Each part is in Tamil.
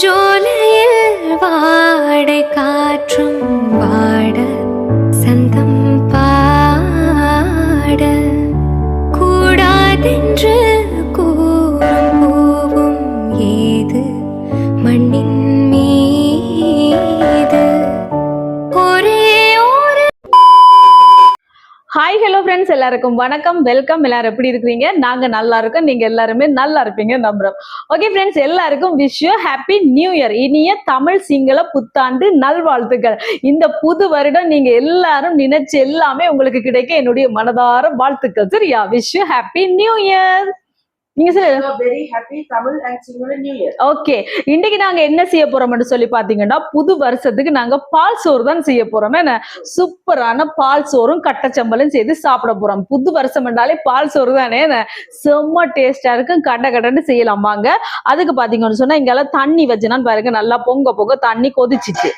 பூஞ்சோலையில் வாடை காற்றும் வாட சந்தம் பாட கூடாதென்று கூறும் பூவும் ஏது மண்ணின் மீது ஒரே ஒரு ஹாய் ஹலோ ஃப்ரெண்ட்ஸ், எல்லாருக்கும் வணக்கம், வெல்கம். எல்லாரும் எப்படி இருக்கிறீங்க? நாங்க நல்லா இருக்கோம், நீங்க எல்லாருமே நல்லா இருப்பீங்க நம்புறோம். ஓகே ஃப்ரெண்ட்ஸ், எல்லாருக்கும் wish you happy new year. இனிய தமிழ் சிங்கள புத்தாண்டு நல்வாழ்த்துக்கள். இந்த புது வருடம் நீங்க எல்லாரும் நினைச்சு எல்லாமே உங்களுக்கு கிடைக்க என்னுடைய மனதார வாழ்த்துக்கள். சரியா? Wish you happy new year. நீங்க very happy Tamil and Sinhala new year. Okay, இன்னைக்கு நாங்க என்ன செய்ய போறோம்னு சொல்லி பாத்தீங்கன்னா, புது வருஷத்துக்கு நாங்க பால் சோறு தான் செய்ய போறோம். என்ன சூப்பரான பால் சோறும் கட்டச்சம்பலும் செய்து சாப்பிட போறோம். புது வருஷம் என்றாலே பால் சோறு தானே, செம்ம டேஸ்டா இருக்கும். கடன்னு செய்யலாம் வாங்க. அதுக்கு பாத்தீங்கன்னு சொன்னா, இங்கால தண்ணி வச்சுனான்னு பாருங்க, நல்லா பொங்க பொங்க தண்ணி கொதிச்சிச்சு.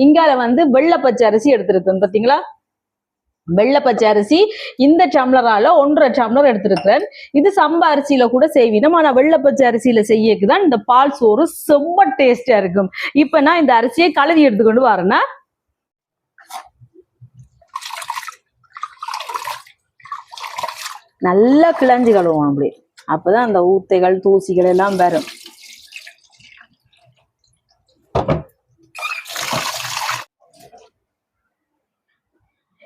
இங்கால வந்து வெள்ளை பச்சை அரிசி எடுத்திருக்கேன். பாத்தீங்களா, வெள்ளை பச்சை அரிசி இந்த டம்ளரால 1.5 டம்ளர் எடுத்திருக்கிறேன். இது சம்பா அரிசியில கூட செய்வீனம், ஆனா வெள்ளை பச்சை அரிசியில செய்யக்குதான் இந்த பால் சோறு செம்ம டேஸ்டா இருக்கும். இப்ப நான் இந்த அரிசியை கழுவி எடுத்துக்கொண்டு வரேன்னா, நல்லா கிளஞ்சி கழுவோம். அப்படி அப்பதான் அந்த ஊத்தைகள் தூசிகள் எல்லாம் வரும்.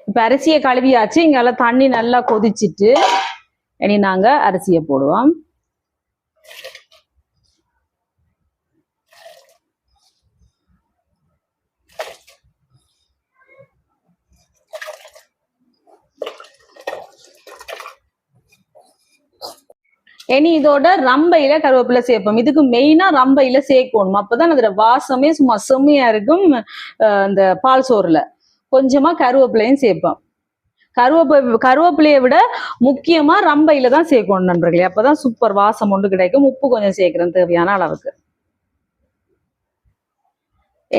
இப்ப அரிசியை கழுவியாச்சு. இங்கால தண்ணி நல்லா கொதிச்சுட்டு இனி நாங்க அரிசியை போடுவோம். இனி இதோட ரம்பையில கருவேப்பிலை சேர்ப்போம். இதுக்கு மெயினா ரம்பையில சேர்க்கணும், அப்பதான் அதுல வாசமே சும்மா செம்மையா இருக்கும். இந்த பால் சோறுல கொஞ்சமா கருவேப்பிலையும் சேர்ப்போம். கருவேப்பிலையை விட முக்கியமா ரம்பையில தான் சேர்க்கணும் நண்பர்களே, அப்பதான் சூப்பர் வாசம் ஒன்று கிடைக்கும். உப்பு கொஞ்சம் சேர்க்கிறேன் தேவையான அளவுக்கு.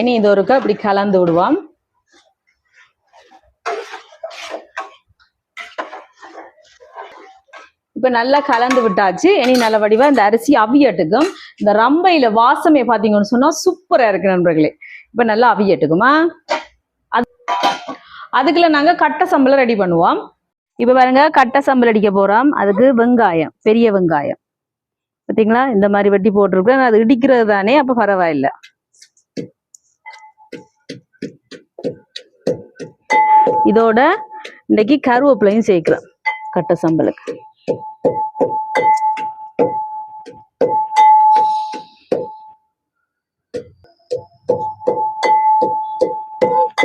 இனி இது ஒருக்கா அப்படி கலந்து விடுவோம். இப்ப நல்லா கலந்து விட்டாச்சு. இனி நல்ல வடிவா இந்த அரிசி அவியட்டுக்கும். இந்த ரம்பையில வாசமே பாத்தீங்கன்னு சொன்னா சூப்பரா இருக்கு நண்பர்களே. இப்ப நல்லா அவியட்டுக்குமா. அதுக்குள்ள நாங்க கட்டை சம்பளம் ரெடி பண்ணுவோம். இப்ப பாருங்க, கட்டை சம்பல் அடிக்க போறோம். அதுக்கு வெங்காயம், பெரிய வெங்காயம் பாத்தீங்களா, இந்த மாதிரி வெட்டி போட்டிருக்கேன். அது இடிக்கிறது தானே, அப்ப பரவாயில்ல. இதோட இன்னைக்கு கருவேப்பிலையும் சேர்க்கிறேன் கட்டை சம்பலுக்கு.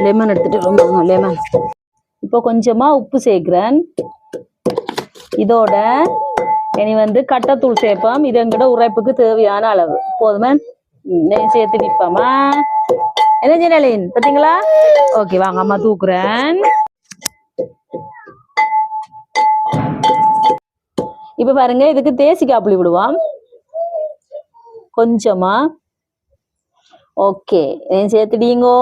லெமன் எடுத்துட்டு லெமன். இப்போ கொஞ்சமா உப்பு சேர்க்கிறேன். இதோட இனி வந்து கட்டைத்தூள் சேர்ப்போம். இது எங்கிட்ட உரைப்புக்கு தேவையான அளவு போதுமே. சேர்த்து நிற்போமா? என்ன ஜெனலின் பாத்தீங்களா? ஓகே, வாங்க அம்மா தூக்குறேன். இப்ப பாருங்க, இதுக்கு தேசிக்காய் புளி விடுவோம் கொஞ்சமா. ஓகே, சேர்த்துட்டீங்கோ.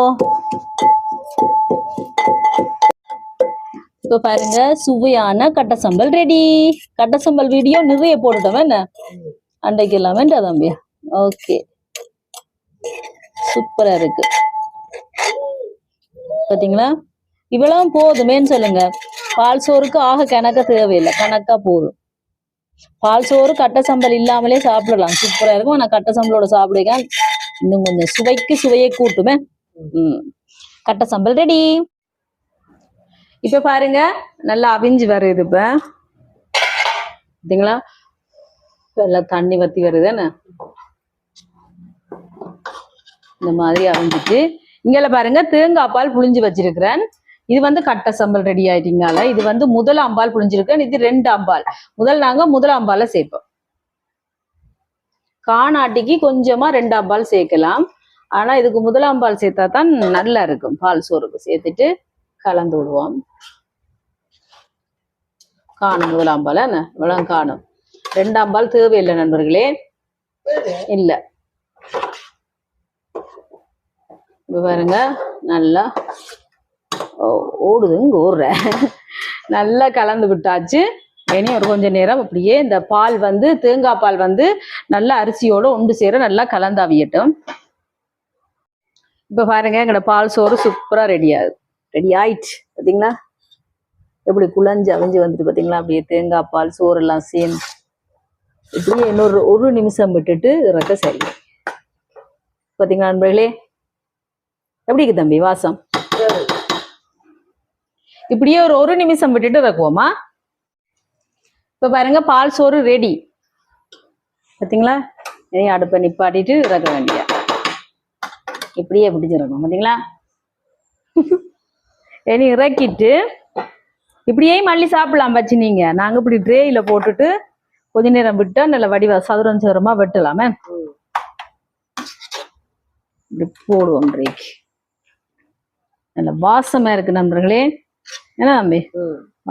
இப்போ பாருங்க, சுவையான கட்டை சம்பல் ரெடி. கட்டை சம்பல் வீடியோ நிறைய போட்டுட்டோம் என்ன அன்றைக்கு எல்லாமே தம்பியா. ஓகே, சூப்பரா இருக்கு பாத்தீங்களா. இவ்வளவு போதுமேன்னு சொல்லுங்க. பால் சோறுக்கு ஆக கணக்கா தேவையில்லை, கணக்கா போதும். பால் சோறு கட்டை சம்பல் இல்லாமலே சாப்பிடலாம், சூப்பரா இருக்கும். ஆனா கட்டை சம்பளோட சாப்பிடுங்க இன்னும் கொஞ்சம் சுவைக்கு சுவையை கூட்டுமே. கட்டை சம்பல் ரெடி. இப்ப பாருங்க, நல்லா அவிஞ்சு வருது. இப்ப பாத்தீங்களா, எல்லாம் தண்ணி வத்தி வருது என்ன, இந்த மாதிரி அவிஞ்சிட்டு. இங்கல பாருங்க, தேங்காய் பால் புளிஞ்சு வச்சிருக்கிறேன். இது வந்து கட்டை சம்பல் ரெடி ஆயிட்டீங்களால. இது வந்து முதலாம் பால் புளிஞ்சிருக்கேன். இது 2ஆம் பால். நாங்க முதலாம் பாலை சேர்ப்போம். காணாட்டிக்கு கொஞ்சமா 2ஆம் பால் சேர்க்கலாம். ஆனா இதுக்கு முதலாம் பால் சேர்த்தா தான் நல்லா இருக்கும். பால் சோறுக்கு சேர்த்துட்டு கலந்து விடுவோம். காணும் முதலாம் பால் என்ன இவ்வளவு காணும். 2ஆம் பால் தேவையில்லை நண்பர்களே, இல்ல. இப்ப பாருங்க, நல்லா ஓடுதுங்க ஓடுற. நல்லா கலந்து விட்டாச்சு. இனி ஒரு கொஞ்ச நேரம் அப்படியே இந்த பால் வந்து தேங்காய் பால் வந்து நல்லா அரிசியோட ஒன்று சேர நல்லா கலந்து அவியட்டும். இப்போ பாருங்க எங்களோட பால் சோறு சூப்பராக ரெடி ஆயிடுச்சு பார்த்தீங்களா? எப்படி குழஞ்சு அவிஞ்சு வந்துட்டு பார்த்தீங்களா? அப்படியே தேங்காய் பால் சோறு எல்லாம் சேர்ந்து இப்படியே இன்னொரு 1 நிமிஷம் விட்டுட்டு இறக்க சரி. பார்த்தீங்களா நண்பர்களே? எப்படி இருக்கு தம்பி வாசம்? இப்படியே ஒரு 1 நிமிஷம் விட்டுட்டு இறக்குவோமா? இப்போ பாருங்க பால் சோறு ரெடி பார்த்தீங்களா? இனி அடுப்பை நிப்பாட்டிட்டு இறக்க வேண்டிய இப்படியே பிடிச்சிருக்கோம் பார்த்தீங்களா? இனி இறக்கிட்டு இப்படியே மல்லி சாப்பிடலாம் வச்சு நீங்க. நாங்க இப்படி ட்ரேயில போட்டுட்டு கொஞ்ச நேரம் விட்டா நல்ல வடிவா சதுரம் சதுரமா வெட்டலாமே. இப்படி போடுவோம் ட்ரேக்கு. நல்ல வாசமா இருக்கு நண்பர்களே. என்ன தம்பி?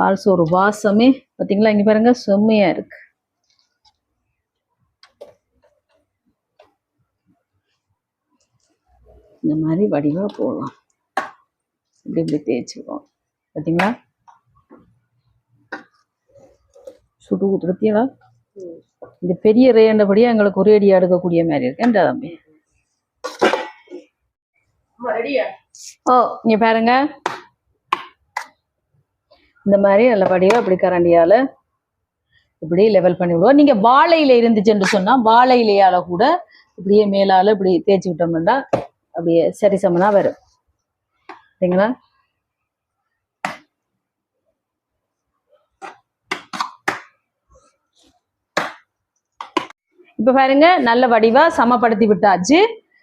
பால் சோறு வாசமே பாத்தீங்களா? இங்க பாருங்க செம்மையா இருக்கு. இந்த மாதிரி வடிவா போடலாம். இப்படி இப்படி தேய்ச்சிருக்கோம் பாத்தீங்களா? சுட்டு ஊத்துறத்தியா இந்த பெரிய ரேண்டபடியா எங்களுக்கு ஒரே அடியா எடுக்கக்கூடிய மாதிரி இருக்கேன்டா தம்பி. ஓ இங்க பாருங்க இந்த மாதிரி நல்ல வடிவா இப்படி கரண்டியால இப்படி லெவல் பண்ணி விடுவோம். நீங்க வாழையில இருந்துச்சுன்னு சொன்னா வாழை இலையால கூட இப்படியே மேலால இப்படி தேய்ச்சி விட்டோம்னா அப்படியே சரி சமனா வரும் சரிங்களா? இப்ப பாருங்க நல்ல வடிவா சமப்படுத்தி விட்டாச்சு.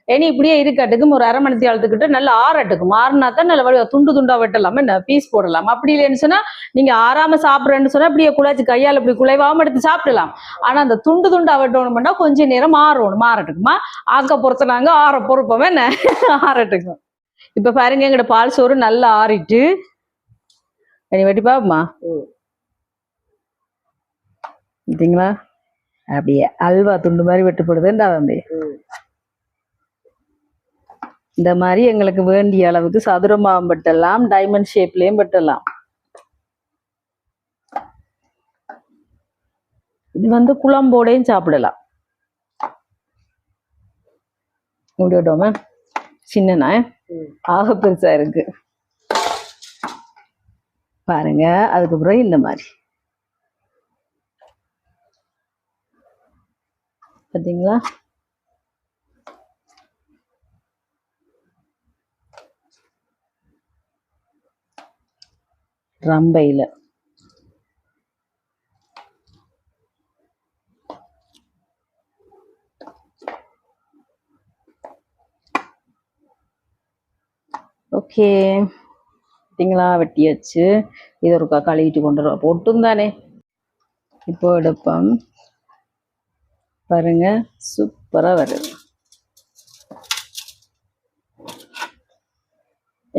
இனி இப்படியே இருக்கட்டுக்கும் ஒரு 1/2 மணி நேரத்துக்கிட்ட நல்லா ஆறட்டுக்கும். ஆறுனா தான் நல்ல வடிவா துண்டு துண்டா வெட்டலாம், என்ன பீஸ் போடலாம். அப்படி இல்லைன்னு சொன்னா நீங்க ஆறாம சாப்பிட்றேன்னு சொன்னா அப்படியே குழாச்சி கையால் இப்படி குலைவாம எடுத்து சாப்பிடலாம். ஆனா அந்த துண்டு துண்டா வெட்டணும்னா கொஞ்ச நேரம் ஆறட்டுக்குமா. ஆக்க பொறுத்த நாங்க ஆற பொறுப்போம் என்ன ஆறட்டுக்கும். இப்ப பாருங்க எங்கட பால் சோறு நல்லா ஆறிட்டு இனி வெட்டி பாப்போமா? பார்த்தீங்களா? அப்படியே அல்வா துண்டு மாதிரி வெட்டுப்படுதுண்டா தம்பி. இந்த மாதிரி எங்களுக்கு வேண்டிய அளவுக்கு சதுரமாவும் வெட்டலாம், டைமண்ட் ஷேப்லயும் வெட்டலாம். இது குழம்போடையும் சாப்பிடலாம். முடியோட்டோமா? சின்னனா ஆக பெருசா இருக்கு பாருங்க. அதுக்கு பிறகு இந்த மாதிரி பார்த்தீங்களா? ரம்பையில் ஓகே பார்த்தீங்களா? வெட்டியாச்சு. இது ஒரு கழுவிட்டு கொண்டு வர போட்டும் தானே. இப்போ எடுப்போம் பாருங்க சூப்பரா வருது.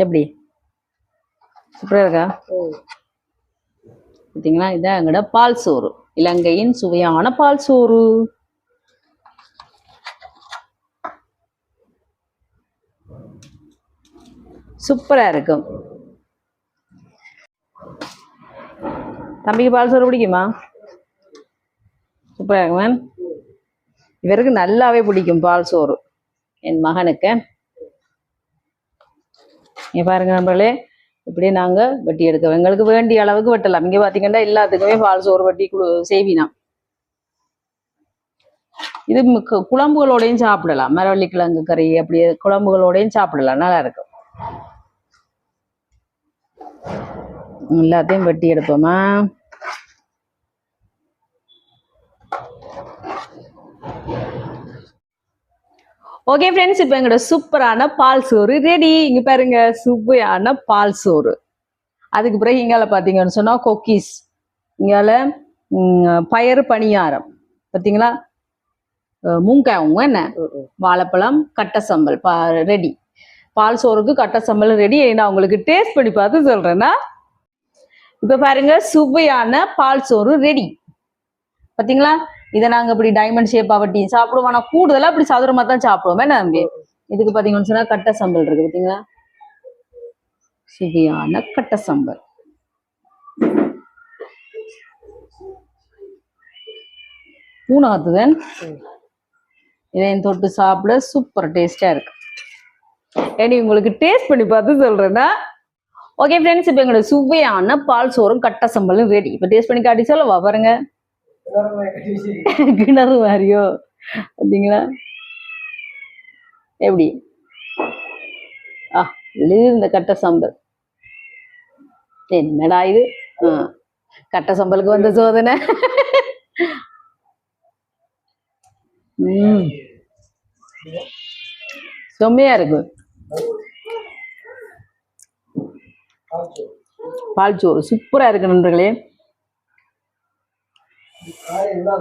எப்படி சூப்பரா இருக்கா? பார்த்தீங்களா? இதான் எங்கட பால் சோறு, இலங்கையின் சுவையான பால் சோறு. சூப்பரா இருக்கும். தம்பிக்கு பால் சோறு பிடிக்குமா? சூப்பரா இருக்கும். இவருக்கு நல்லாவே பிடிக்கும் பால் சோறு, என் மகனுக்கு. இங்க பாருங்க நண்பர்களே, இப்படியே நாங்க வெட்டி எடுக்க எங்களுக்கு வேண்டிய அளவுக்கு வெட்டலாம். இங்க பாத்தீங்கன்னா எல்லாத்துக்குமே பால் சோறு வெட்டி செய்வினா. இது குழம்புகளோடையும் சாப்பிடலாம். மரவள்ளி கிழங்கு கறி அப்படியே குழம்புகளோடையும் சாப்பிடலாம், நல்லா இருக்கும். எல்லாத்தையும் வெட்டி எடுப்போமா? ஓகே ஃப்ரெண்ட்ஸ், இப்போ எங்களோட சூப்பரான பால் சோறு ரெடி. இங்க பாருங்க சூப்பரான பால் சோறு. அதுக்கு பிறகு இங்கால பார்த்தீங்கன்னு சொன்னா கொக்கீஸ், இங்கால பயறு பணியாரம் பார்த்தீங்களா, மூங்காயும் என்ன வாழைப்பழம் கட்டை சம்பல் ரெடி. பால் சோறுக்கு கட்டை சம்பல் ரெடி. நான் உங்களுக்கு டேஸ்ட் பண்ணி பார்த்து சொல்றேன்னா. இப்போ பாருங்க சுவையான பால் சோறு ரெடி பார்த்தீங்களா? இதை நாங்க இப்படி டைமண்ட் ஷேப்பா வட்டி சாப்பிடுவோம். ஆனா கூடுதலா இப்படி சதுரமா தான் சாப்பிடுவோம் என்ன தம்பி? இதுக்கு பாத்தீங்கன்னு சொன்னா கட்டை சம்பல் இருக்கு பாத்தீங்களா? சுவையான கட்டை சம்பல். பூனாத்துதான் இதையும் தொட்டு சாப்பிட சூப்பர் டேஸ்டா இருக்கு. இனி உங்களுக்கு டேஸ்ட் பண்ணி பார்த்து சொல்றேன்னா. ஓகே ஃப்ரெண்ட்ஸ், இப்போ எங்களோட சுவையான பால் சோறும் கட்ட சம்பளும் ரெடி. இப்போ டேஸ்ட் பண்ணி காட்டி சொல்லவா பாருங்க. கிணறு மாதிரியோ பார்த்தீங்களா எப்படி? இந்த கட்ட சம்பல் என்னடா இது? கட்ட சம்பலுக்கு வந்த சோதனை. செம்மையா இருக்கு. பால் சோறு சூப்பரா இருக்கு நண்பர்களே.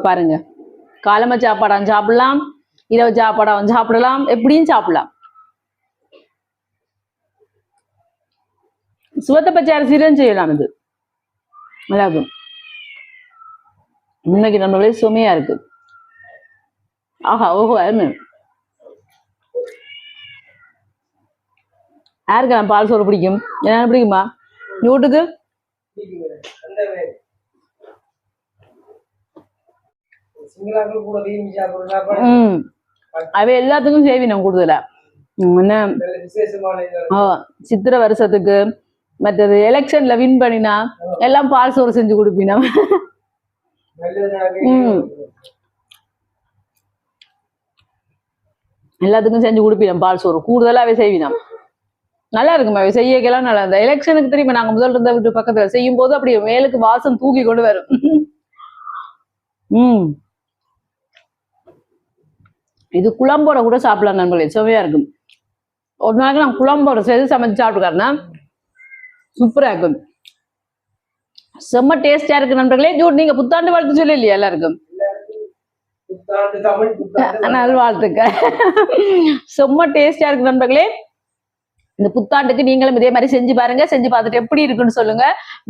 பாருங்க, காலமா சாப்பாடாவும் சாப்பிடலாம், இரவு சாப்பாடாவும் சாப்பிடலாம், எப்படியும் சாப்பிடலாம். சுவத்த பச்சை அரிசியிலும் செய்யலாம். இது நல்லா இருக்கும். இன்னைக்கு நண்பர்களே செம்மையா இருக்கு. ஆஹா ஓஹோ அருமை. யாருக்கு பால் சோறு பிடிக்கும்? என்ன பிடிக்குமா? நூட்டுக்கு அவ எல்லாத்துக்கும் செய்வினோம் கூடுதலா. என்ன சித்திரை வருஷத்துக்கு, மற்றது எலெக்ஷன்ல வின் பண்ணினா எல்லாம் பால் சோறு செஞ்சு கொடுப்பினா. எல்லாத்துக்கும் செஞ்சு கொடுப்பினோம் பால் சோறு கூடுதலாவே செய்வினோம். நல்லா இருக்குமா செய்யலாம். நல்லா இருந்தா எலெக்ஷனுக்கு திரும்ப நாங்க முதல் இருந்த வீட்டு பக்கத்துல செய்யும் போது அப்படியே மேலுக்கு வாசம் தூக்கி கொண்டு வரும். இது குழம்போட கூட சாப்பிடலாம் நண்பர்களே, சுவையா இருக்கும். ஒரு நாளைக்கு நான் குழம்போட சேர்த்து சமைச்சு சாப்பிட்டுக்காருன்னா சூப்பரா இருக்கும். செம்ம டேஸ்டா இருக்கு நண்பர்களே. நீங்க புத்தாண்டு வாழ்த்து சொல்லி இல்லையா எல்லாருக்கும்? நல்வாழ்த்துக்கள். செம்ம டேஸ்டா இருக்கு நண்பர்களே. இந்த புத்தாண்டுக்கு நீங்களும் இதே மாதிரி செஞ்சு பாருங்க. செஞ்சு பார்த்துட்டு எப்படி இருக்குன்னு சொல்லுங்க.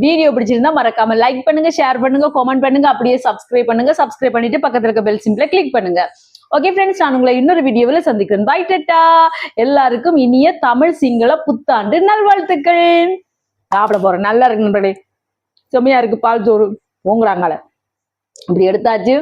வீடியோ பிடிச்சிருந்தா மறக்காம லைக் பண்ணுங்க, ஷேர் பண்ணுங்க, கமெண்ட் பண்ணுங்க, அப்படியே சப்ஸ்கிரைப் பண்ணுங்க. சப்ஸ்கிரைப் பண்ணிட்டு பக்கத்துல இருக்க பெல் சிம்பிளை கிளிக் பண்ணுங்க. ஓகே ஃப்ரெண்ட்ஸ், நான் உங்களை இன்னொரு வீடியோவில் சந்திக்கிறேன். பை டாடா. எல்லாருக்கும் இனிய தமிழ் சிங்கள புத்தாண்டு நல்வாழ்த்துக்கள். சாப்பிட போறேன். நல்லா இருக்கு நண்பர்களே, செம்மையா இருக்கு பால் சோறு. ஓங்குறாங்கள இப்படி எடுத்தாச்சு.